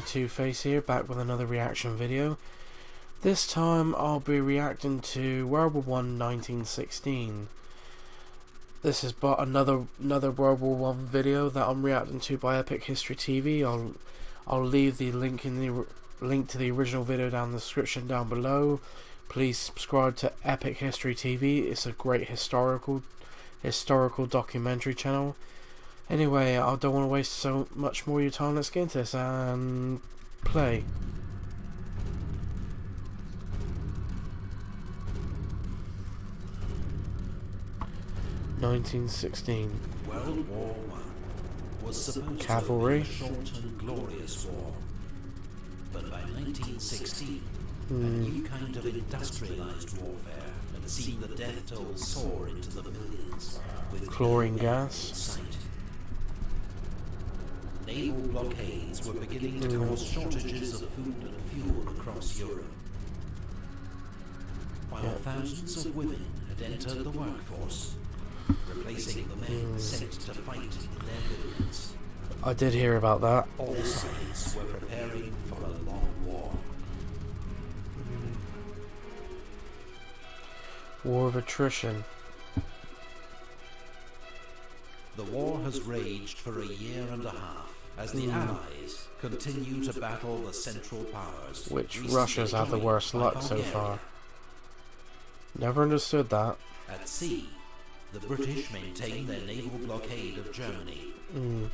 Two-Face here, back with another reaction video. This time I'll be reacting to World War I 1916. This is but another World War I video that I'm reacting to by Epic History TV. I'll leave the link to the original video down in the description down below. Please subscribe to Epic History TV. It's a great historical documentary channel. Anyway, I don't want to waste so much more of your time. Let's get into this and play. (1916) World War I was supposed Cavalry. to be a short and glorious war, but by 1916, a new kind of industrialized warfare had seen the death toll soar into the millions, with chlorine gas. Sight. Naval blockades were beginning to cause shortages of food and fuel across Europe, while thousands of women had entered the workforce, replacing the men sent to fight in their buildings. I did hear about that. All sides were preparing for a long war. War of attrition. The war has raged for a year and a half as the Allies continue to battle the Central Powers, which Russia's had the worst luck so far. Never understood that. At sea, the British maintain their naval blockade of Germany,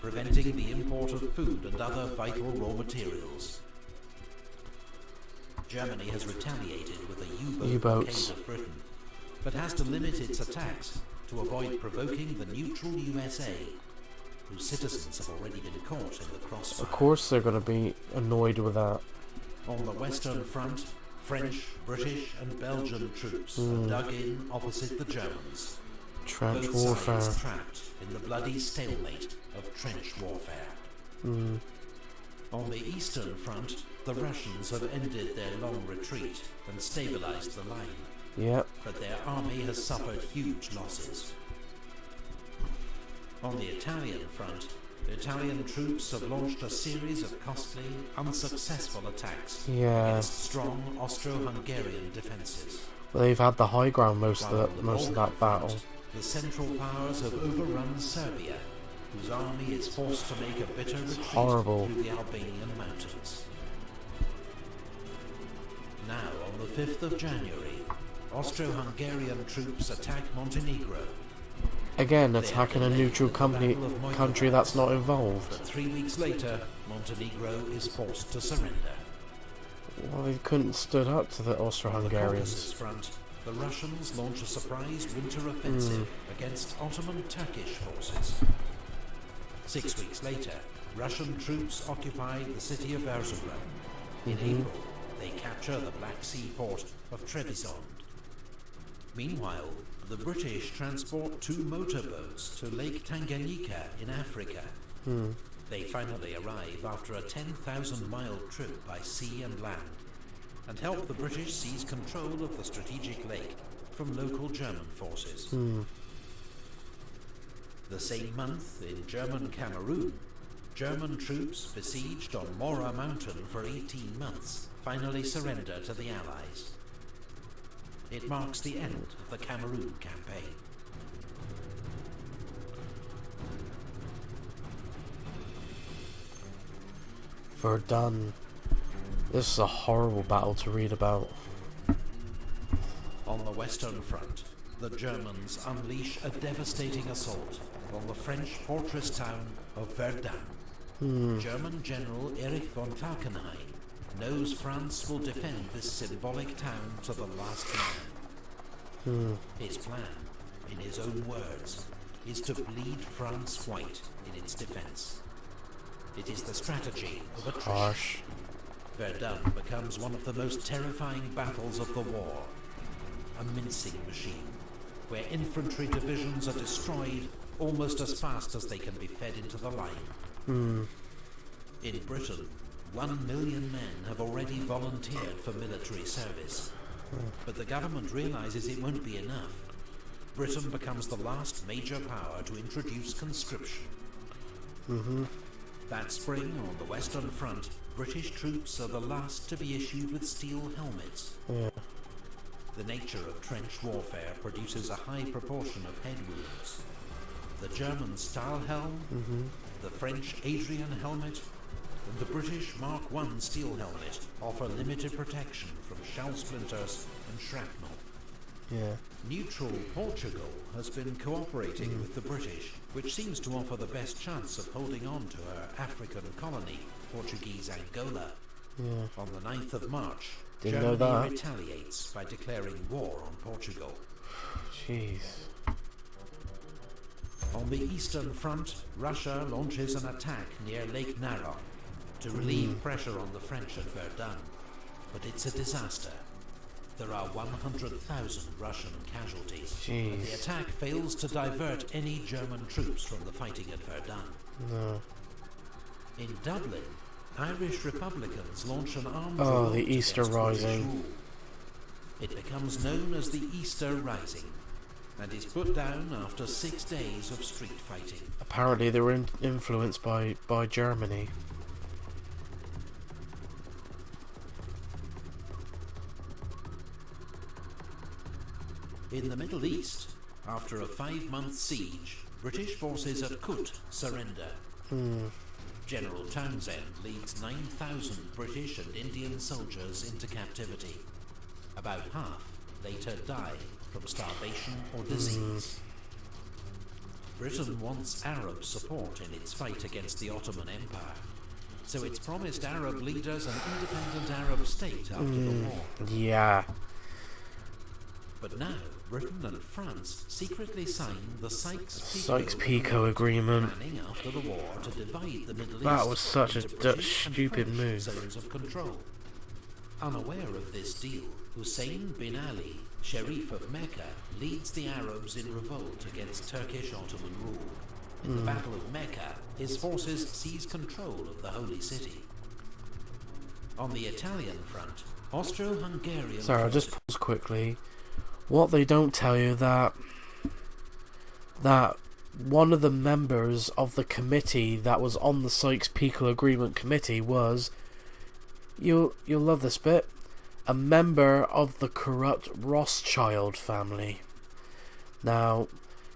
preventing the import of food and other vital raw materials. Germany has retaliated with a U-boat blockade of Britain, but has to limit its attacks to avoid provoking the neutral USA, whose citizens have already been caught in the crossfire. Of course they're going to be annoyed with that. On the Western Front, French, British and Belgian troops are dug in opposite the Germans. Trench Both warfare. sides trapped in the bloody stalemate of trench warfare. On the Eastern Front, the Russians have ended their long retreat and stabilized the line. Yep. But their army has suffered huge losses. On the Italian front, Italian troops have launched a series of costly, unsuccessful attacks against strong Austro-Hungarian defences. Well, they've had the high ground most of that battle. The Central Powers have overrun Serbia, whose army is forced to make a bitter retreat through the Albanian mountains. Now, on the 5th of January, Austro-Hungarian troops attack Montenegro. Again, attacking a neutral country that's not involved. But 3 weeks later, Montenegro is forced to surrender. Well, they couldn't stood up to the Austro-Hungarians. Front, the Russians launch a surprise winter offensive against Ottoman Turkish forces. 6 weeks later, Russian troops occupy the city of Verdun. In April, they capture the Black Sea port of Trebizond. Meanwhile, the British transport 2 motorboats to Lake Tanganyika in Africa. They finally arrive after a 10,000-mile trip by sea and land, and help the British seize control of the strategic lake from local German forces. The same month, in German Cameroon, German troops besieged on Mora Mountain for 18 months finally surrender to the Allies. It marks the end of the Cameroon campaign. Verdun. This is a horrible battle to read about. On the Western Front, the Germans unleash a devastating assault on the French fortress town of Verdun. German General Erich von Falkenhayn knows France will defend this symbolic town to the last man. His plan, in his own words, is to bleed France white in its defense. It is the strategy of attrition. Harsh. Verdun becomes one of the most terrifying battles of the war. A mincing machine, where infantry divisions are destroyed almost as fast as they can be fed into the line. In Britain, 1 million men have already volunteered for military service, But the government realizes it won't be enough. Britain becomes the last major power to introduce conscription. That spring, on the Western Front, British troops are the last to be issued with steel helmets. The nature of trench warfare produces a high proportion of head wounds. The German Stahlhelm, the French Adrian helmet, and the British Mark I steel helmet offer limited protection from shell splinters and shrapnel. Neutral Portugal has been cooperating with the British, which seems to offer the best chance of holding on to her African colony, Portuguese Angola. On the 9th of March, Germany retaliates by declaring war on Portugal. Jeez. On the Eastern Front, Russia launches an attack near Lake Narok to relieve pressure on the French at Verdun, but it's a disaster. There are 100,000 Russian casualties, and the attack fails to divert any German troops from the fighting at Verdun. In Dublin, Irish Republicans launch an armed revolt the Easter against Rising. British rule. It becomes known as the Easter Rising, and is put down after 6 days of street fighting. Apparently they were influenced by Germany. In the Middle East, after a 5-month siege, British forces at Kut surrender. General Townsend leads 9,000 British and Indian soldiers into captivity. About half later die from starvation or disease. Britain wants Arab support in its fight against the Ottoman Empire, so it's promised Arab leaders an independent Arab state after the war. But now, Britain and France secretly signed the Sykes-Picot Agreement. planning after the war to divide the Middle East. That was such a into British and stupid French move. zones of control. Unaware of this deal, Hussein bin Ali, Sharif of Mecca, leads the Arabs in revolt against Turkish Ottoman rule. In the Battle of Mecca, his forces seize control of the Holy City. On the Italian front, Austro-Hungarian Sorry, I'll just pause quickly. What they don't tell you that one of the members of the committee that was on the Sykes-Picot Agreement committee was, you'll love this bit, a member of the corrupt Rothschild family. Now,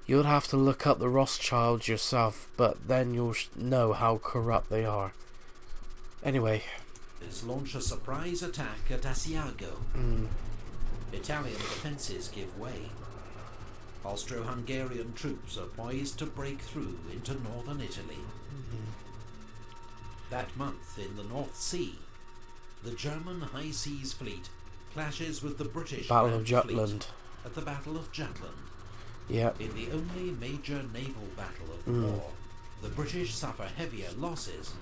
you'll have to look up the Rothschilds yourself, but then you'll know how corrupt they are. Anyway. Launch a surprise attack at Asiago. Italian defences give way. Austro-Hungarian troops are poised to break through into northern Italy. That month in the North Sea, the German High Seas Fleet clashes with the British Battle of Grand Jutland. Fleet at the Battle of Jutland. Yep. In the only major naval battle of the war, the British suffer heavier losses,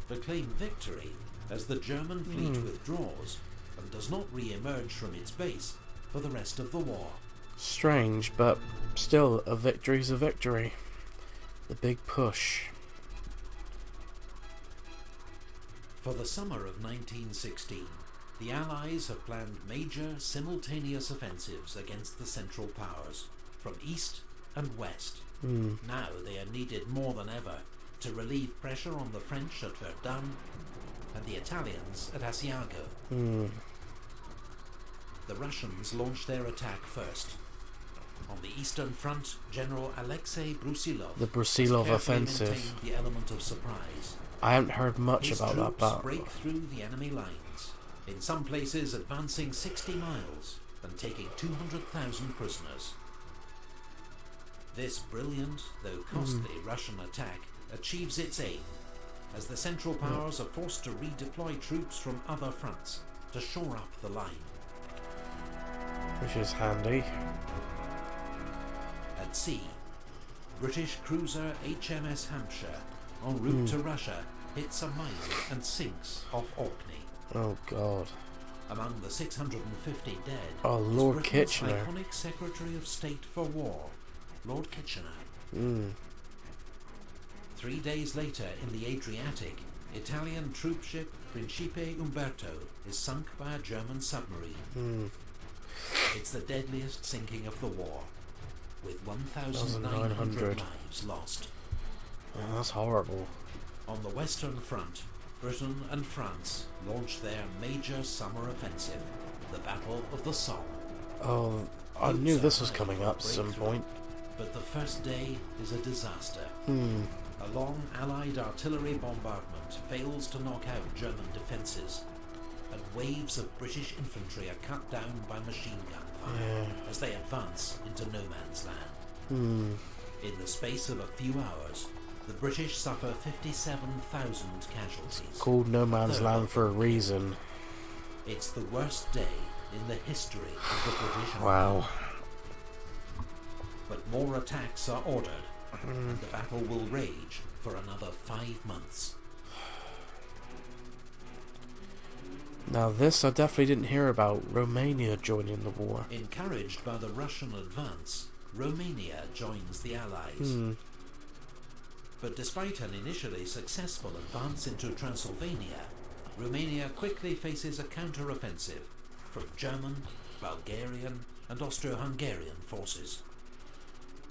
but claim victory as the German fleet withdraws and does not re-emerge from its base for the rest of the war. Strange, but still, a victory's a victory. The big push. For the summer of 1916, the Allies have planned major simultaneous offensives against the Central Powers, from east and west. Now they are needed more than ever to relieve pressure on the French at Verdun and the Italians at Asiago. The Russians launched their attack first. On the Eastern Front, General Alexei Brusilov, The Brusilov Offensive. maintained the element of surprise. I haven't heard much His about that troops battle. break through the enemy lines, in some places advancing 60 miles and taking 200,000 prisoners. This brilliant, though costly, Russian attack achieves its aim, as the Central Powers are forced to redeploy troops from other fronts to shore up the line. Which is handy. At sea, British cruiser HMS Hampshire, en route to Russia, hits a mine and sinks off Orkney. Oh god. Among the 650 dead Oh, is Lord Britain's Kitchener. iconic Secretary of State for War, Lord Kitchener. 3 days later, in the Adriatic, Italian troop ship Principe Umberto is sunk by a German submarine. It's the deadliest sinking of the war, with 1,900 lives lost. Oh, that's horrible. On the Western Front, Britain and France launched their major summer offensive, the Battle of the Somme. Oh, I knew this was coming up at some point. But the first day is a disaster. A long Allied artillery bombardment fails to knock out German defences, and waves of British infantry are cut down by machine gun fire as they advance into no man's land. In the space of a few hours, the British suffer 57,000 casualties. It's called no man's land for a reason. It's the worst day in the history of the British Army. Wow. But more attacks are ordered, and the battle will rage for another 5 months. Now this I definitely didn't hear about, Romania joining the war. Encouraged by the Russian advance, Romania joins the Allies. But despite an initially successful advance into Transylvania, Romania quickly faces a counter-offensive from German, Bulgarian and Austro-Hungarian forces.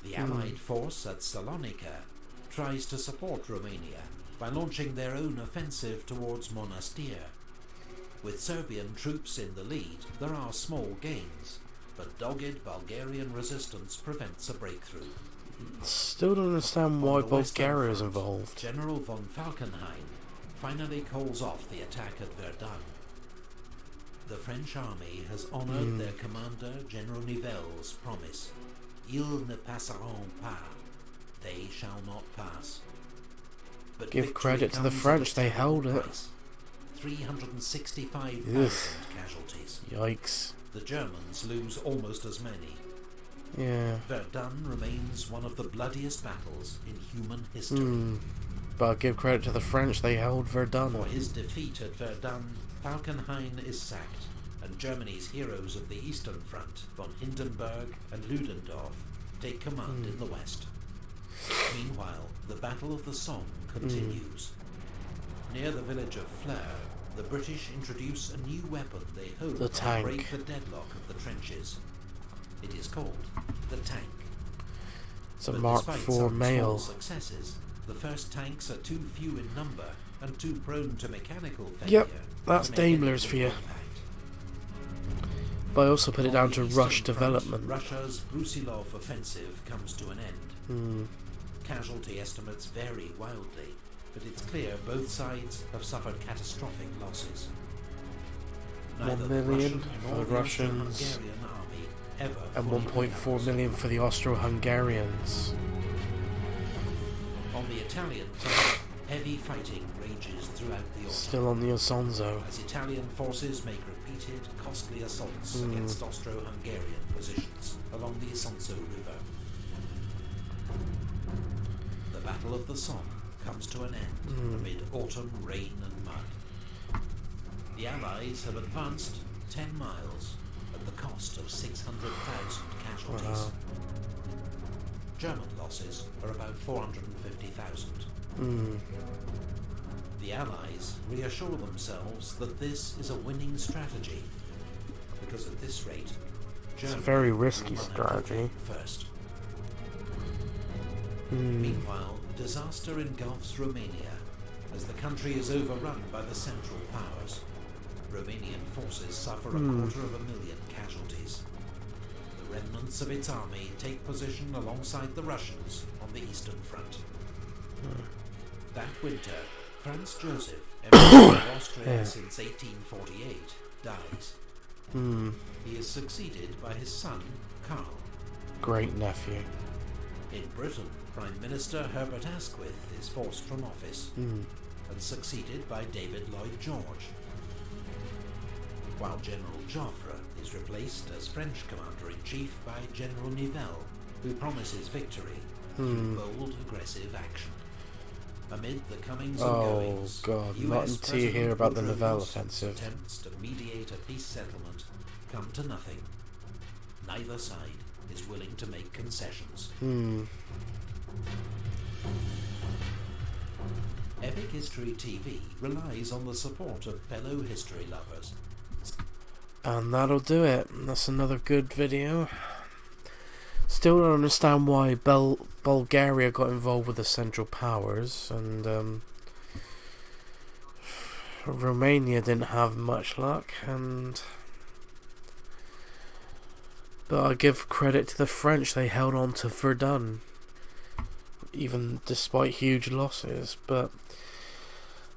The Allied force at Salonika tries to support Romania by launching their own offensive towards Monastir. With Serbian troops in the lead, there are small gains, but dogged Bulgarian resistance prevents a breakthrough. Still don't understand why Bulgaria is involved. General von Falkenhayn finally calls off the attack at Verdun. The French army has honoured their commander General Nivelle's promise. Ils ne passeront pas. They shall not pass. But give credit to the French, they held it. 365,000 casualties. Yikes. The Germans lose almost as many. Yeah. Verdun remains one of the bloodiest battles in human history. But give credit to the French, they held Verdun. For his defeat at Verdun, Falkenhayn is sacked, and Germany's heroes of the Eastern Front, von Hindenburg and Ludendorff, take command in the west. Meanwhile, the Battle of the Somme continues. Near the village of Flers, the British introduce a new weapon they hope The will tank. break the deadlock of the trenches. It is called the tank. It's a But Mark despite IV some male. small successes, the first tanks are too few in number and too prone to mechanical failure. Yep, that's to make any Daimler's for you. impact. But I also put it On down the to Eastern rush Front, development. Russia's Brusilov Offensive comes to an end. Casualty estimates vary wildly, but it's clear both sides have suffered catastrophic losses. 1 Neither million the for the Russian nor Russians, Hungarian army ever and fully 1.4 recovers. million for the Austro-Hungarians. On the Italian front, heavy fighting rages throughout the autumn, Still on the Osonzo. as Italian forces make repeated, costly assaults against Austro-Hungarian positions along the Isonzo River. The Battle of the Somme comes to an end amid autumn rain and mud. The Allies have advanced 10 miles at the cost of 600,000 casualties. Wow. German losses are about 450,000. The Allies reassure themselves that this is a winning strategy, because at this rate, Germany a very risky will run out of strategy. hope first. Meanwhile, disaster engulfs Romania as the country is overrun by the Central Powers. Romanian forces suffer 250,000 casualties. The remnants of its army take position alongside the Russians on the Eastern Front. That winter, Franz Joseph, Emperor of Austria since 1848, dies. He is succeeded by his son, Karl. Great nephew. In Britain, Prime Minister Herbert Asquith is forced from office and succeeded by David Lloyd George, while General Joffre is replaced as French Commander-in-Chief by General Nivelle, who promises victory through bold, aggressive action. Amid the comings and goings, God, US not until you hear about the President Nivelle Woodrow's offensive. attempts to mediate a peace settlement come to nothing. Neither side is willing to make concessions. Epic History TV relies on the support of fellow history lovers. And that'll do it. That's another good video. Still don't understand why Bulgaria got involved with the Central Powers, and Romania didn't have much luck, but I give credit to the French, they held on to Verdun, even despite huge losses. But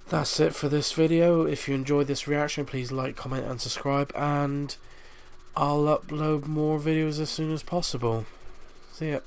that's it for this video. If you enjoyed this reaction, please like, comment and subscribe, and I'll upload more videos as soon as possible. See ya.